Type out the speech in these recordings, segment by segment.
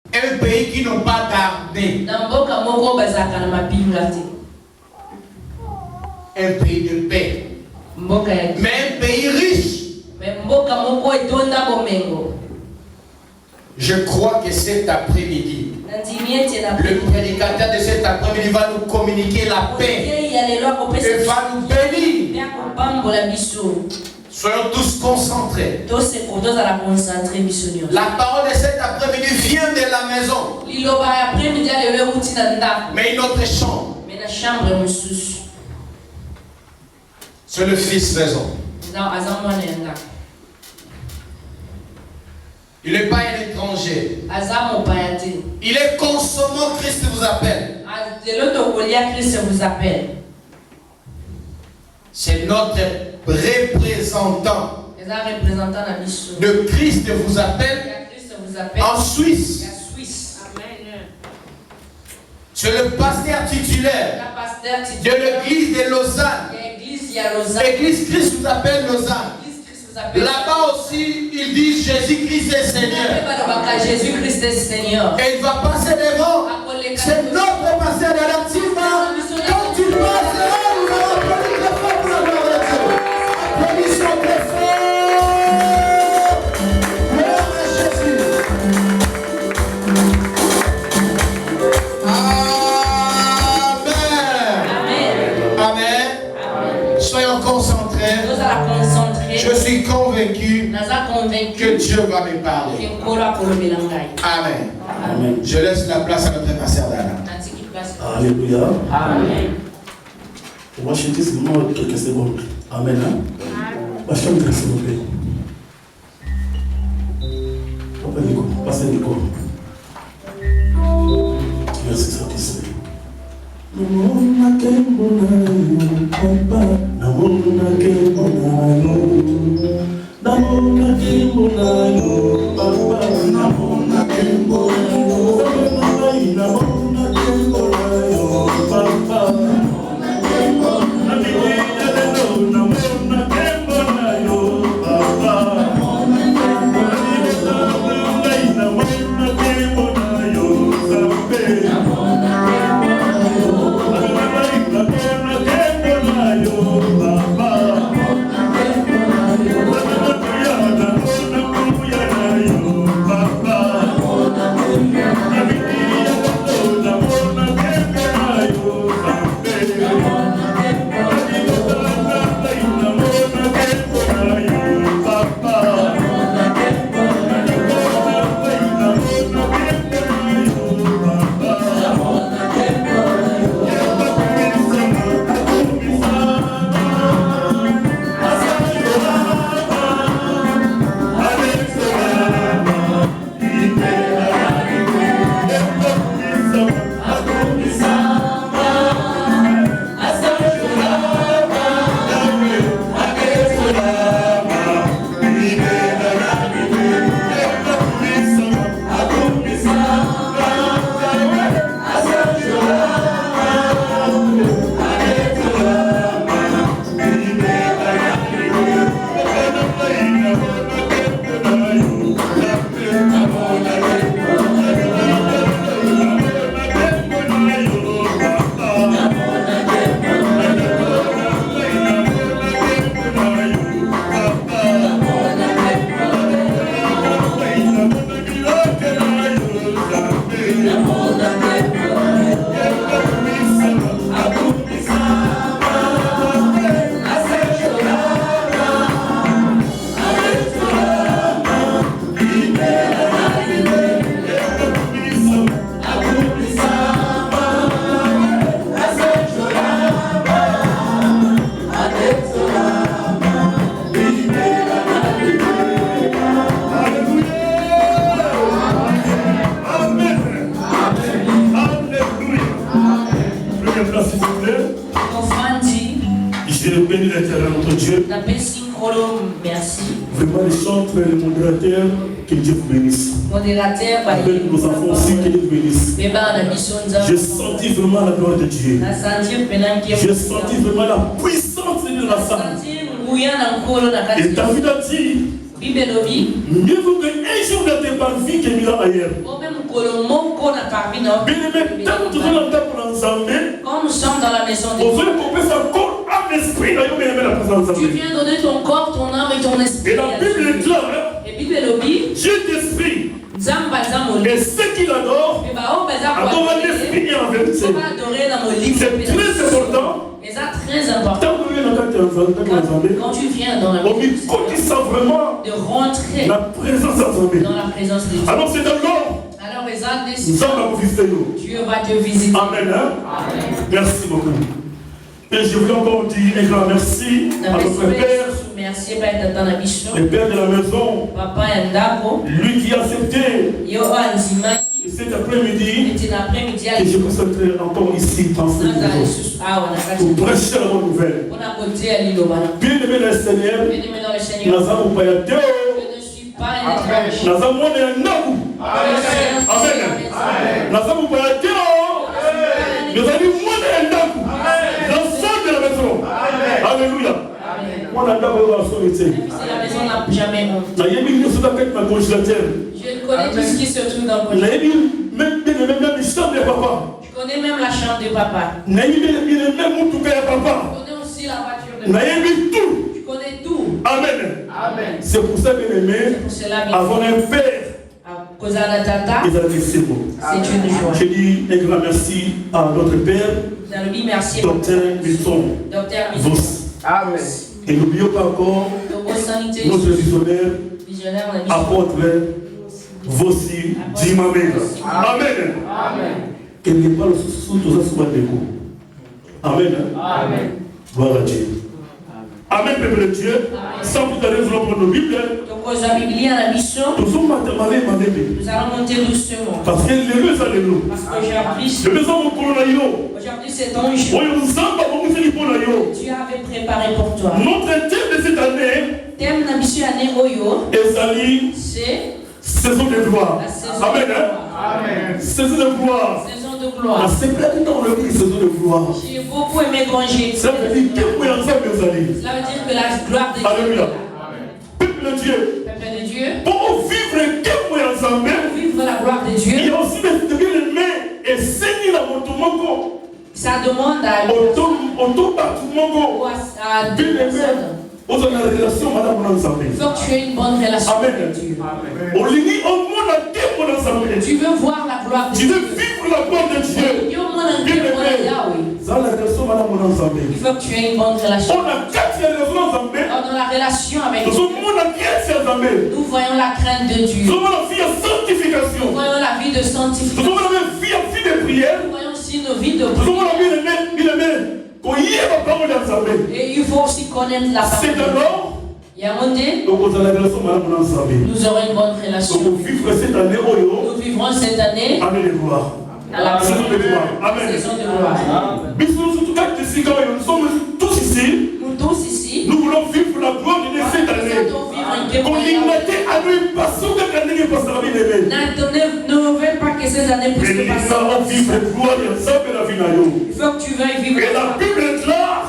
Un pays qui n'ont pas d'armée. Un pays de paix. Mais un pays riche. Je crois que cet après-midi, le prédicateur de cet après-midi va nous communiquer la paix et va nous bénir. Soyons tous concentrés. La parole de cet après-midi vient de la maison. Mais une autre chambre. C'est le fils raison. Il n'est pas un étranger. Il est consommant, Christ vous appelle. C'est notre représentant. Le Christ vous appelle en Suisse. C'est le pasteur titulaire de l'église de Lausanne. L'église Christ vous appelle Lausanne. Là-bas aussi, il dit Jésus-Christ est Seigneur. Et il va passer devant. C'est notre pasteur de l'activement. Quand il passera, nous allons applaudir très fort pour la gloire de Dieu. Applaudissons très fort. Gloire à Jésus. Amen. Amen. Soyons concentrés. Je suis convaincu que Dieu va me parler. Amen. Amen. Je laisse la place à notre pasteur Dana. Alléluia. Amen. On va chanter seulement quelques secondes. Amen. On va chanter s'il vous plaît. Papa Nico, passez Nico. Merci, satisfait. Namona kembonayo, papa. Namona kembonayo, namona kembonayo, papa. Namona kembonayo, namona kembonayo, papa. Namona kembonayo, namona kembonayo, papa. Vraiment les chantres et les modérateurs, que Dieu vous bénisse. Avec nos enfants aussi, que Dieu vous bénisse. J'ai senti vraiment la gloire de Dieu. J'ai senti vraiment la puissance de la salle. Et David a dit, Mieux vaut qu'un jour de tes parvis que 1000 ans ailleurs. Quand nous sommes dans la maison de Dieu, tu viens donner ton corps, ton âme et ton esprit. Et la Bible est claire. Dieu d'esprit. Et ceux qui l'adorent adorent l'esprit et en vérité. C'est très important. Quand tu viens dans la maison, de rentrer la présence dans la présence de Dieu. Alors c'est d'abord Dieu va te visiter. Amen. Hein? Amen. Merci beaucoup. Et je voulais encore dire un grand merci à notre Père. Merci, le Père de la maison. Lui qui a accepté. Et cet après-midi, que je vous souhaiterais encore ici dans cette maison pour prêcher la bonne nouvelle. Bien aimé le Seigneur, nous avons pas été. Nous avons été. Amen. Nous avons pas été. Nous avons été. L'ensemble de la maison. Alléluia. Moi, la maison n'a jamais honte. Je connais tout ce qui se trouve dans le congélateur. Je connais même la chambre de papa. Je connais aussi la voiture de papa. Je connais tout. Amen. C'est pour ça, bien aimé, avoir un père. C'est une joie. Je dis un grand merci à notre père, Docteur Milton Vos. Amen. Et n'oublions pas encore notre visionnaire, apôtre Vossi Dimamega. Amen. Et n'est pas le sous tout ça soit de vous. Amen. Gloire à Dieu. Amen, peuple de Dieu. Sans plus tarder, nous allons prendre nos Bibles. Nous allons monter doucement. Parce que aujourd'hui, c'est ton jour. Dieu avait préparé pour toi. Notre thème de cette année c'est saison de gloire. Amen. Saison de gloire. C'est plein de temps le saison de gloire. J'ai beaucoup aimé quand j'ai. Cela veut dire que la gloire de Dieu. Alléluia. Peuple de Dieu. Pour vivre la gloire de Dieu. Il y a aussi des bien-aimés et saigner la motomoko. Ça demande à bien-aimés. Il faut que tu aies une bonne relation avec Dieu. Tu veux voir la gloire de Dieu. Tu veux vivre la gloire de Dieu. Il faut que tu aies une bonne relation. Dans la relation avec Dieu, nous voyons la crainte de Dieu. Nous voyons la vie de sanctification. Nous voyons aussi nos vies de prière. Et il faut aussi connaître la parole. C'est alors nous aurons une bonne relation. Nous vivrons cette année à la saison de gloire. Amen. Nous sommes tous ici. Nous voulons vivre la gloire de cette année. Ne veux pas que ces années puissent passer. Il faut que tu veuilles vivre. Et la Bible est là.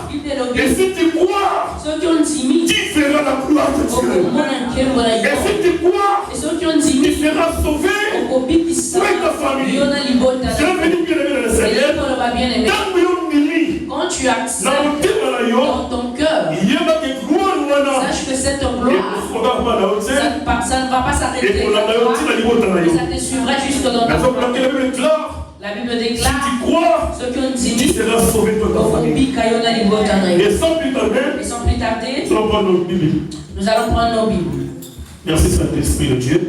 Et si tu crois, tu feras la gloire de Dieu. Et si tu crois, tu seras sauvé. Où est ta famille? Je vais venir bien aimer le Seigneur. Quand tu acceptes dans ton cœur, sache que cette gloire, ça ne va pas s'arrêter. Mais ça te suivra jusque dans ta famille. La Bible déclare, ceux qui ont dit, tu seras sauvé de ta famille. Et sans plus tarder, nous allons prendre nos Bibles. Merci Saint-Esprit de Dieu.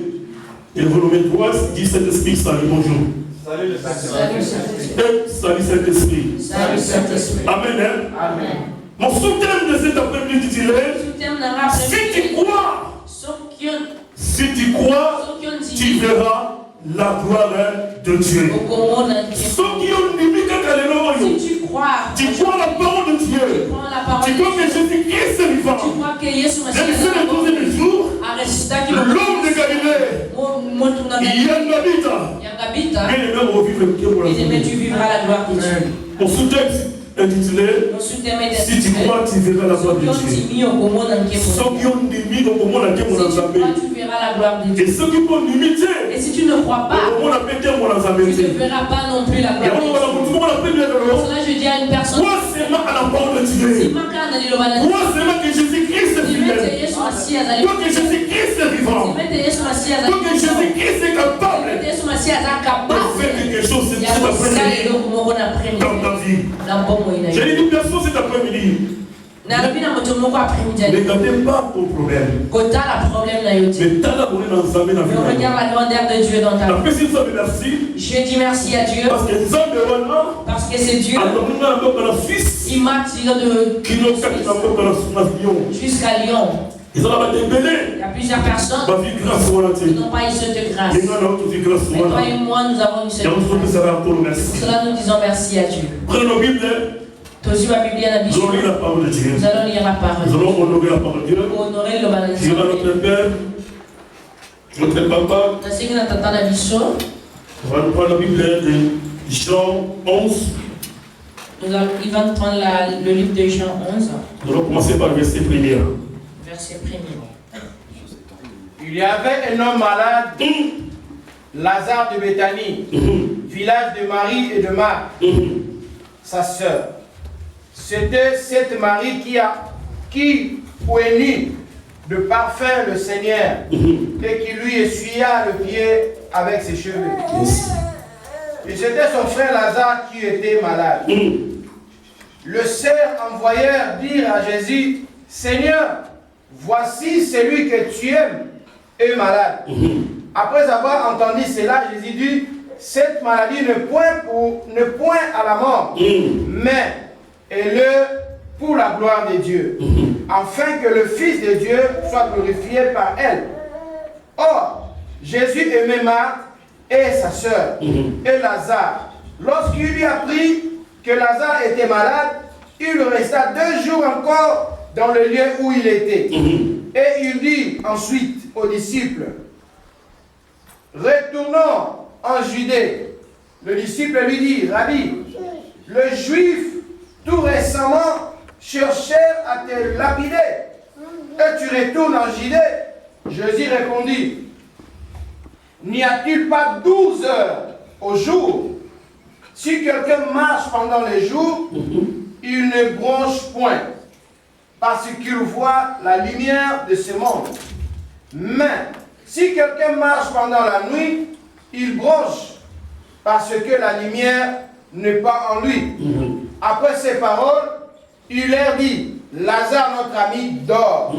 Et vous nous mettez droit, dit Saint-Esprit, salut, bonjour. Salut le Saint-Esprit. Salut Saint-Esprit. Salut Saint-Esprit. Amen. Amen. Mon sous-thème de cet après-midi dirait, si tu crois, tu verras la gloire de Dieu. Si tu crois la parole de Dieu, tu crois que Jésus-Christ est vivant. Et le deuxième jour, l'homme de Galilée, il y a un habitant. Et tu vivras la gloire de Dieu. Mon sous-thème, intitulé Si tu crois, tu verras la gloire de Dieu. Ceux qui ont mis au monde à Dieu, tu verras la gloire de Dieu. Et ceux qui vont limiter, et si tu ne crois pas, tu ne verras pas non plus la gloire de Dieu. Pour cela, je dis à une personne, crois seulement à la parole de Dieu. Crois seulement que Jésus-Christ est fidèle. Crois que Jésus-Christ est vivant. Crois que Jésus-Christ est capable de faire quelque chose cet après-midi dans ta vie. J'ai dit une personne cet après-midi. Ne gardez pas ton problème. Mais regarde la grandeur de Dieu dans ta vie. Je dis merci à Dieu. Parce que c'est Dieu. Il m'a tiré jusqu'à Lyon. Il y a plusieurs personnes qui n'ont pas eu cette grâce. Mais toi et moi, nous avons eu cette grâce. Pour cela, nous disons merci à Dieu. Nous allons lire la parole de Dieu. Nous allons honorer la parole de Dieu. Honorer le balai. Notre Père, notre Papa. On va prendre la Bible de Jean 11. Il va prendre le livre de Jean 11. Nous allons commencer par le verset 1er. Verset 1er. Il y avait un homme malade, Lazare de Béthanie, village de Marie et de Marthe, sa sœur. C'était cette Marie qui oignit de parfum le Seigneur et qui lui essuya le pied avec ses cheveux. Et c'était son frère Lazare qui était malade. Le sœurs envoyèrent dire à Jésus, Seigneur, voici celui que tu aimes est malade. Après avoir entendu cela, Jésus dit, cette maladie ne point à la mort, mais est pour la gloire de Dieu, afin que le Fils de Dieu soit glorifié par elle. Or, Jésus aimait Marthe et sa sœur, et Lazare. Lorsqu'il lui apprit que Lazare était malade, il resta 2 jours encore dans le lieu où il était. Et il dit ensuite aux disciples, retournons en Judée. Le disciple lui dit, Rabbi, le Juif tout récemment cherchèrent à te lapider, et tu retournes en Judée. Jésus répondit, n'y a-t-il pas 12 heures au jour? Si quelqu'un marche pendant les jours, il ne bronche point, parce qu'il voit la lumière de ce monde. Mais si quelqu'un marche pendant la nuit, il bronche, parce que la lumière n'est pas en lui. Après ces paroles, il leur dit, Lazare, notre ami, dort,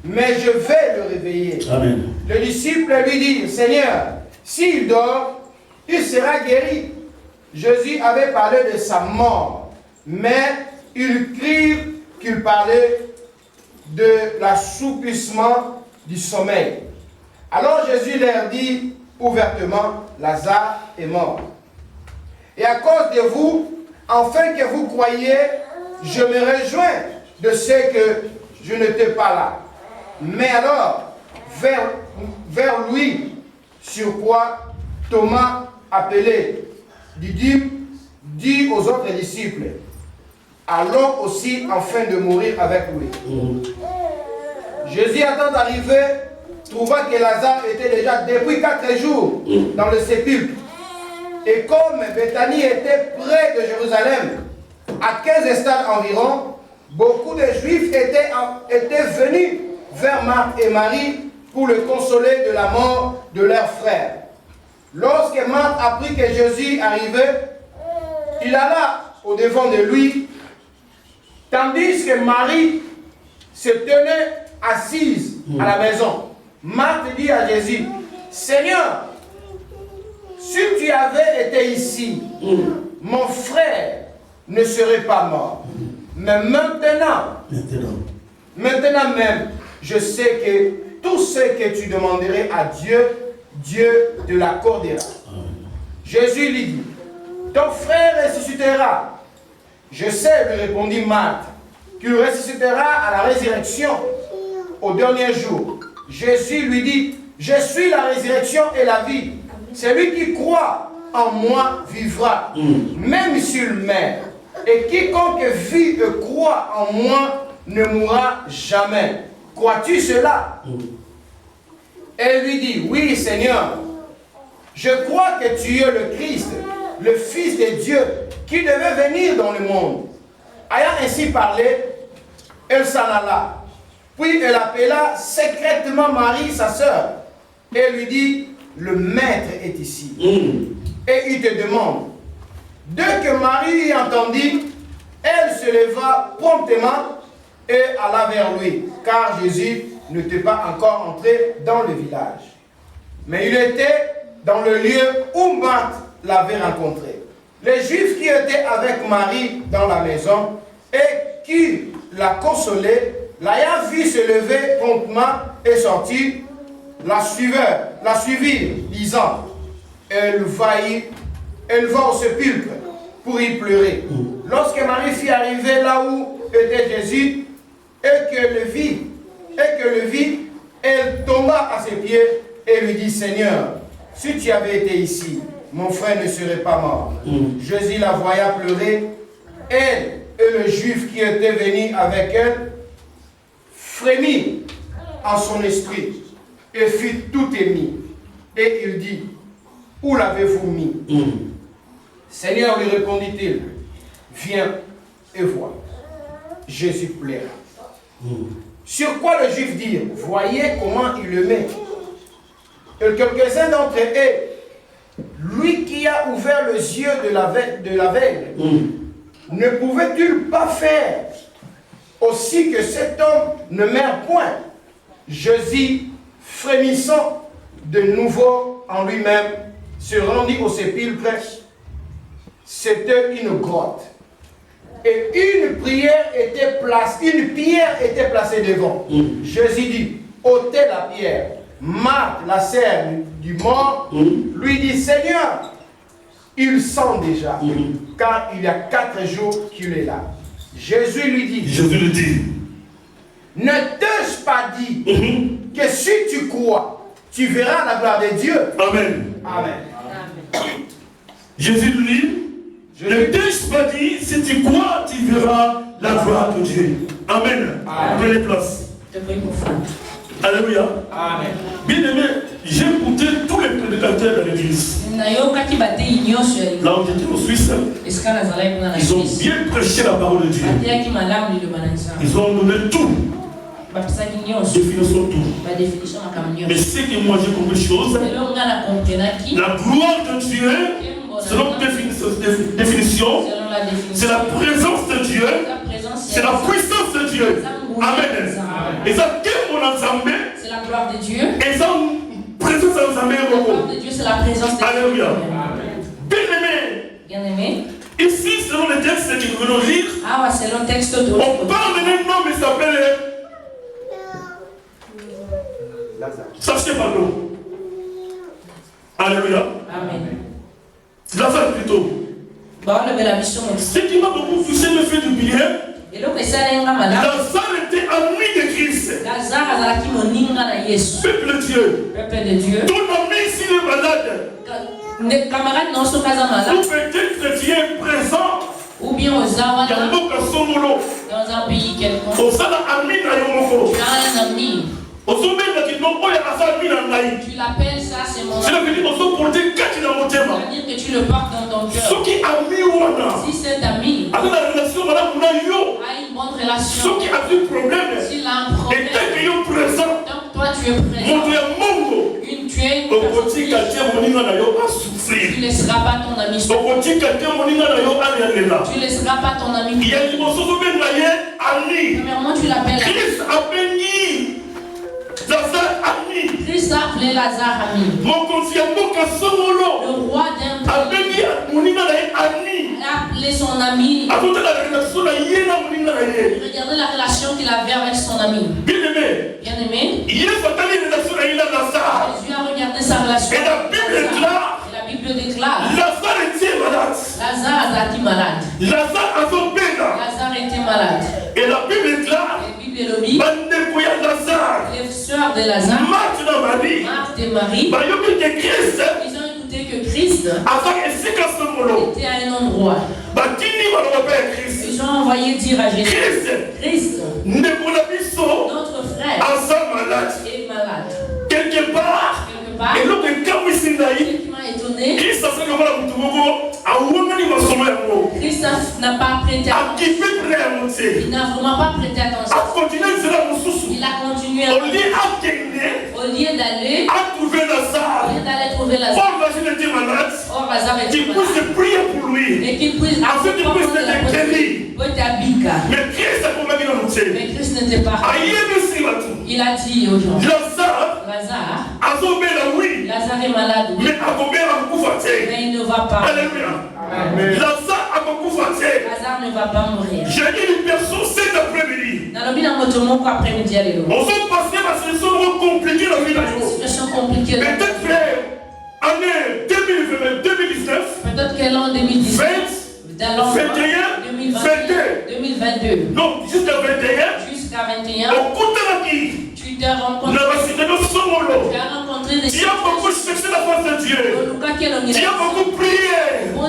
mais je vais le réveiller. Amen. Le disciple lui dit, Seigneur, s'il dort, il sera guéri. Jésus avait parlé de sa mort, mais il crie qu'il parlait de l'assoupissement du sommeil. Alors Jésus leur dit ouvertement, Lazare est mort. Et à cause de vous, afin que vous croyiez, je me réjouis de ce que je n'étais pas là. Mais alors, vers lui, sur quoi Thomas, appelé Didyme, dit aux autres disciples, allons aussi afin de mourir avec lui. Jésus, étant arrivé, trouva que Lazare était déjà depuis 4 jours dans le sépulcre. Et comme Béthanie était près de Jérusalem, à 15 stades environ, beaucoup de Juifs étaient venus vers Marthe et Marie pour le consoler de la mort de leur frère. Lorsque Marthe apprit que Jésus arrivait, il alla au-devant de lui, tandis que Marie se tenait assise à la maison. Marthe dit à Jésus, Seigneur, si tu avais été ici, mon frère ne serait pas mort. Mais maintenant même, je sais que tout ce que tu demanderais à Dieu, Dieu te l'accordera. Jésus lui dit, ton frère ressuscitera. Je sais, lui répondit Marthe, qu'il ressuscitera à la résurrection au dernier jour. Jésus lui dit, je suis la résurrection et la vie. Celui qui croit en moi vivra, même s'il meurt. Et quiconque vit et croit en moi ne mourra jamais. Crois-tu cela? Elle lui dit, oui Seigneur, je crois que tu es le Christ, le Fils de Dieu, qui devait venir dans le monde. Ayant ainsi parlé, elle s'en alla. Puis elle appela secrètement Marie, sa sœur, et lui dit, le maître est ici. Et il te demande. Dès que Marie entendit, elle se leva promptement et alla vers lui, car Jésus n'était pas encore entré dans le village. Mais il était dans le lieu où Marthe l'avait rencontré. Les Juifs qui étaient avec Marie dans la maison et qui la consolaient, l'ayant vu se lever promptement et sortir, la suivirent, disant, elle va au sépulcre pour y pleurer. Lorsque Marie fut arrivée là où était Jésus, et que le vit, elle tomba à ses pieds et lui dit, Seigneur, si tu avais été ici, mon frère ne serait pas mort. Jésus la voya pleurer, elle et le Juif qui était venu avec elle frémit en son esprit et fut tout ému. Et il dit, où l'avez-vous mis? Seigneur, lui répondit-il, viens et vois. Jésus pleura. Sur quoi le Juif dit, voyez comment il le met. Et quelques-uns d'entre eux, lui qui a ouvert les yeux de l'aveugle, ne pouvait-il pas faire aussi que cet homme ne meure point? Jésus, frémissant de nouveau en lui-même, se rendit au sépulcre. C'était une grotte. Et une pierre était placée devant. Jésus dit, ôtez la pierre. Marthe, la sœur du mort, lui dit, Seigneur, il sent déjà, car il y a 4 jours qu'il est là. Jésus lui dit, ne t'ai-je pas dit que si tu crois, tu verras la gloire de Dieu? Amen. Jésus lui dit, ne t'ai-je pas dit, si tu crois, tu verras la gloire de Dieu. Amen. Prenez place. Alléluia. Amen. Bien aimé, j'ai écouté tous les prédicateurs de l'église. Là où j'étais en Suisse, ils ont bien prêché la parole de Dieu. Ils ont donné tout. Définition tout. Mais ce que moi j'ai compris chose, la gloire de Dieu, selon définition, c'est la présence de Dieu, c'est la puissance de Dieu. Amen. Et ça, c'est la gloire de Dieu. Et ça, présence de la gloire de Dieu, c'est la présence de Dieu. Alléluia. Bien aimé. Ici, selon le texte que nous venons lire, selon le texte on parle d'un homme qui s'appelle Lazare. Sachez pardon. Alléluia. Amen. Lazare plutôt. Ce qui m'a beaucoup touché le fait du billet, Lazare était ami de Christ. Peuple de Dieu. Ton ami s'il est malade, ou peut-être que tu es présent, ou bien aux Awana, dans un pays quelconque, tu as un ami. Tu l'appelles ça, c'est mon ami. C'est-à-dire que tu le portes dans ton cœur. Si cet ami a une bonne relation, s'il a un problème, donc toi tu es présent, tu es une personne, tu ne laisseras pas ton ami souffrir. Tu ne laisseras pas ton ami souffrir. Premièrement, tu l'appelles Christ a appelé Lazare ami. Le roi d'un pays a appelé son ami. Regardez la relation qu'il avait avec son ami. Bien aimé. Jésus a regardé sa relation. Et la Bible déclare Lazare a été malade. Lazare était malade. Et la Bible déclare les sœurs de Lazare, Marthe et Marie, ils ont écouté que Christ était à un endroit. ont envoyé dire à Jésus, Christ, notre frère est malade. Quelque part, et l'autre est comme ici, Ce qui m'a étonné, Christ n'a pas prêté attention. Il n'a vraiment pas prêté attention. Il a continué à au lieu d'aller trouver Lazare. Or Lazare était malade. Et qu'il puisse mais Christ n'était pas. Il a dit aux gens, Lazare est malade, oui, mais il ne va pas. Alléluia. Lazare ne va pas mourir. J'ai dit une personne cet après-midi. On s'est passé parce que c'est compliqué la vie d'ailleurs. Situation compliquée. Peut-être année 2019. Peut-être que l'an 2019. 2022. Non, jusqu'à 21. Jusqu'à 21. Tu t'es rencontré. Tu as rencontré des gens. Tu as beaucoup cherché la face de Dieu. Tu as beaucoup prié. On a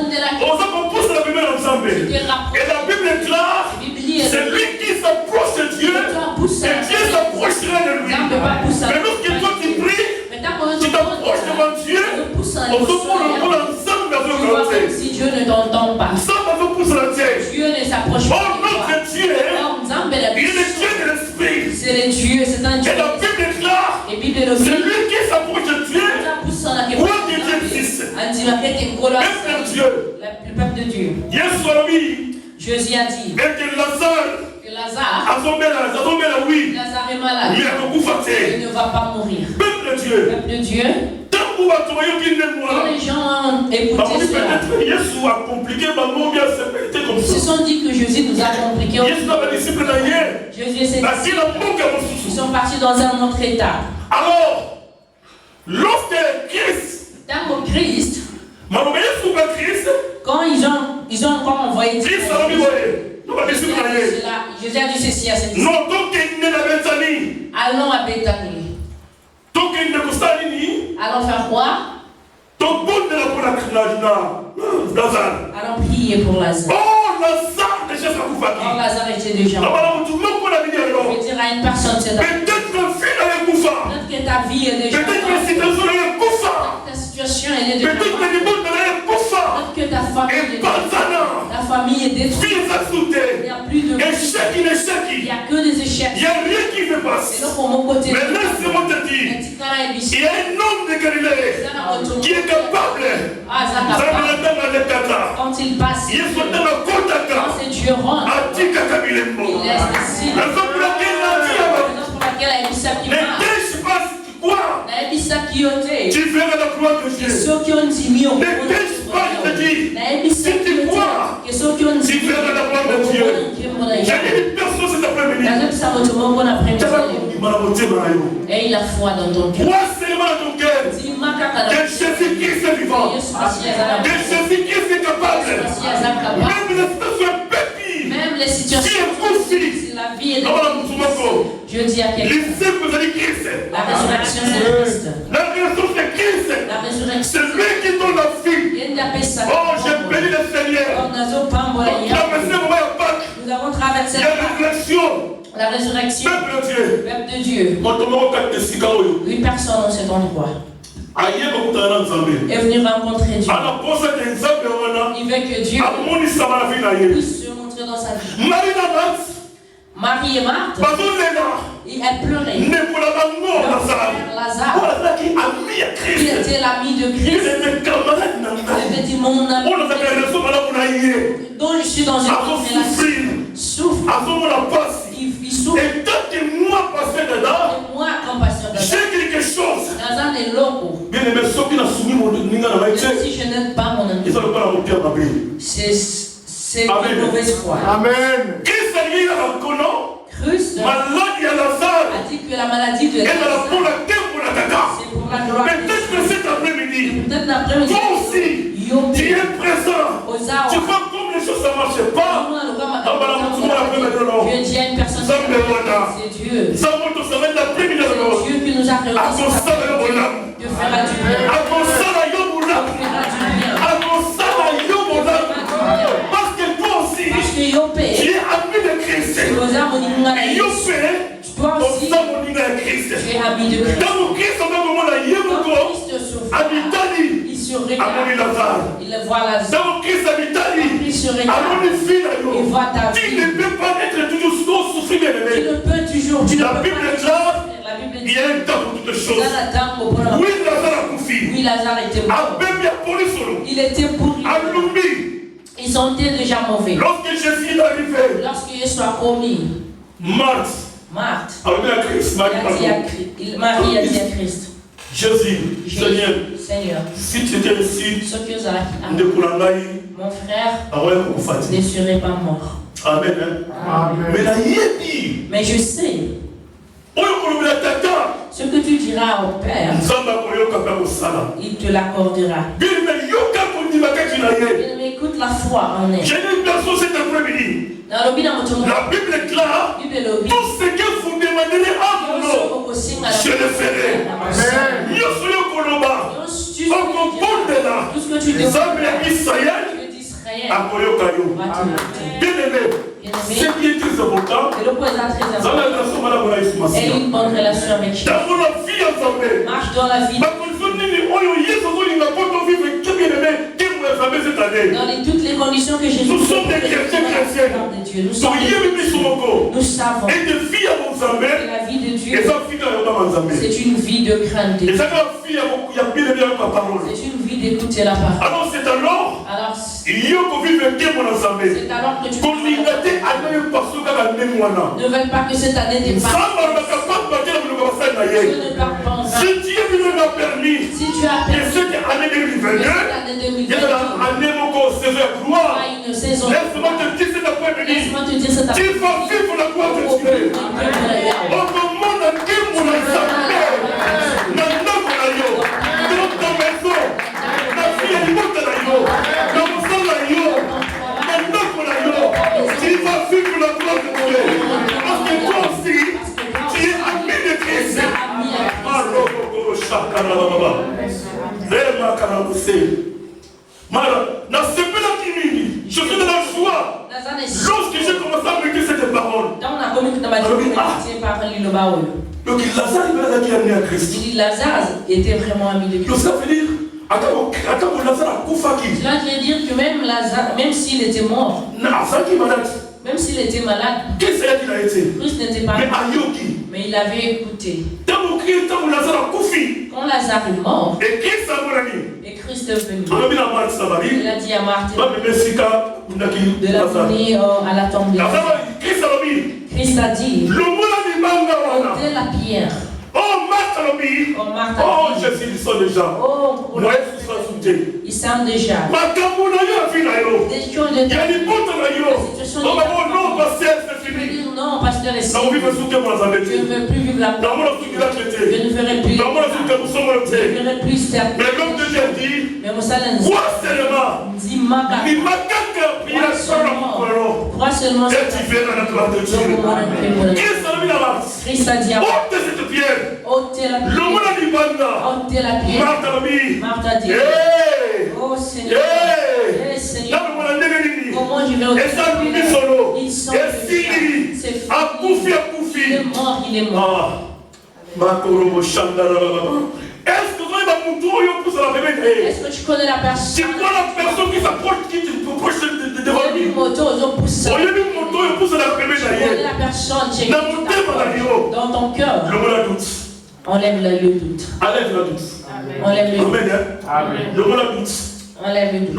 beaucoup poussé la Bible ensemble. Et la Bible est claire. C'est lui qui s'approche de Dieu. Et Dieu s'approchera de lui. Mais lorsque toi tu pries, tu t'approches devant Dieu. On se prend ensemble dans le côté. Si Dieu ne t'entend pas, Dieu ne s'approche pas. Oh, notre Dieu, il est le Dieu de l'esprit. C'est le Dieu, c'est un Dieu. Et la Bible est claire. C'est lui qui s'approche de Dieu. Quoi que Dieu existe. Même Dieu. Le peuple de Dieu. Jésus a dit que Lazare est malade. Il ne va pas mourir. Peuple de Dieu. Quand les gens ont écouté cela, ils se sont dit que Jésus nous a compliqué. Jésus et ses disciples, ils sont partis dans un autre état. Alors, lorsque Christ, quand ils ont encore envoyé Jésus a dit ceci à ses disciples. Allons à Béthanie. Allons faire quoi? Allons prier pour Lazare. Oh, Lazare était déjà mort. Je vais dire à une personne, c'est peut-être que ta vie est déjà morte. Ta situation elle est déjà morte. Peut-être que ta famille est détruite. Il n'y a plus de il n'y a que des échecs. Il n'y a rien qui veut passer. Et donc, pour mon côté, mais laisse-moi te dire, il y a un homme de Galilée qui est capable. Quand il passe, quand c'est Dieu rentre, il laisse des signes. La raison pour laquelle elle dit ça qui marche. Tu verras la gloire de Dieu. Ceux qui ont dit au si tu vois, tu verras la gloire de Dieu. J'ai dit une personne cet après-midi. Et il a foi dans ton cœur. Crois seulement dans ton cœur que Jésus-Christ est vivant. Que Jésus-Christ est capable. Même les situations difficiles, la vie est difficile. Je dis à quelqu'un, la résurrection c'est Christ. La résurrection c'est Christ. C'est lui qui donne la vie. Oh, j'ai béni le Seigneur. Nous avons traversé la résurrection. Peuple de Dieu. 8 personnes dans cet endroit est venu rencontrer Dieu. Il veut que Dieu puisse se montrer dans sa vie. Marie et Marthe, elle pleurait. Lazare, il était l'ami de Christ. Il avait dit mon ami, dont je suis dans une relation, souffre. Il souffre. Et tant que moi, pasteur dedans, comme pasteur dedans, j'ai quelque chose. Lazare est loco. Bien aimé, ceux qui n'ont soumis mon ami, si je n'aime pas mon ami, ils ne pas la monter à ma vie. C'est une mauvaise foi. Amen. Christ a dit que la maladie de Lazare, c'est pour la gloire. Peut-être que cet après-midi, toi aussi, tu es présent. Tu vois comme les choses ne marchent pas. Dieu dit à une personne, c'est Dieu. C'est Dieu qui nous a réunis de faire du bien. Parce que toi aussi, tu es Toi aussi, tu es ami de Christ. Il se révèle. Il voit Lazare. Il se révèle. Il voit ta vie. Tu ne peux pas être toujours souffrir, bien aimé. Tu ne peux toujours. La Bible est claire. Il y a un temps pour toutes choses. Oui, Lazare a confié. Oui, Lazare était mort. Il était pourri. Ils sont déjà mauvais. Lorsque Jésus est arrivé, lorsque Jésus a promis, Marthe, Marie a dit à Christ, Jésus, Seigneur, si tu étais ici, mon frère ne serait pas mort. Amen. Mais je sais ce que tu diras au Père, il te l'accordera. Mais écoute la foi en elle. J'ai une personne cet après-midi. La Bible est claire. Tout ce que vous demanderez à mon nom, je le ferai. Tout ce que tu demandes, bien aimé, c'est bien très important. Et une bonne relation avec Jésus. Marche dans la vie. Dans toutes les conditions que Jésus nous sommes des chrétiens chrétiens. Nous savons que la vie de Dieu, c'est une vie de crainte de Dieu. C'est une vie d'écouter la parole. Alors c'est alors que tu ne veux pas que cette année dépasse. Si Dieu nous a permis, si tu as permis cette année 2022, laisse-moi te dire cet après-midi, tu vas vivre la gloire de Dieu. Au moment de Dieu, dans ta maison, la fille est morte là, dans mon sang là, tu vas vivre la gloire de Dieu. Parce que toi aussi, tu es ami de Christ. Je suis de la joie. Lorsque j'ai commencé à me dire cette parole, donc Lazare était vraiment ami de Christ. Ça veut dire, cela veut dire que même Lazare, même s'il était mort, même s'il était malade, Christ n'était pas mort, mais il avait écouté. Quand Lazare est mort, et Christ est venu, il a dit à Marthe de la venir à la tombe de Christ a dit, ôtez la pierre. Oh, Jésus, ils sont déjà. Ils savent déjà. Des choses de non, pasteur, je ne veux plus vivre la mort. Je ne ferai plus. Je ne ferai plus certaines. Mais l'homme de Dieu dit, crois seulement. Crois seulement. Et tu verras la gloire de Dieu. Christ a dit à ôtez cette pierre. ôtez la pierre. Ôtez la pierre. Marthe a dit, oh Seigneur. Seigneur. Comment je vais ôter la pierre? Ils sont déjà. C'est fini. Il est mort, il est mort. Est-ce que tu connais la personne? C'est quoi la personne qui s'approche, qui te approche devant lui? Tu connais la personne dans ton cœur. Enlève le doute. Enlève le doute. Amen. Enlève le doute.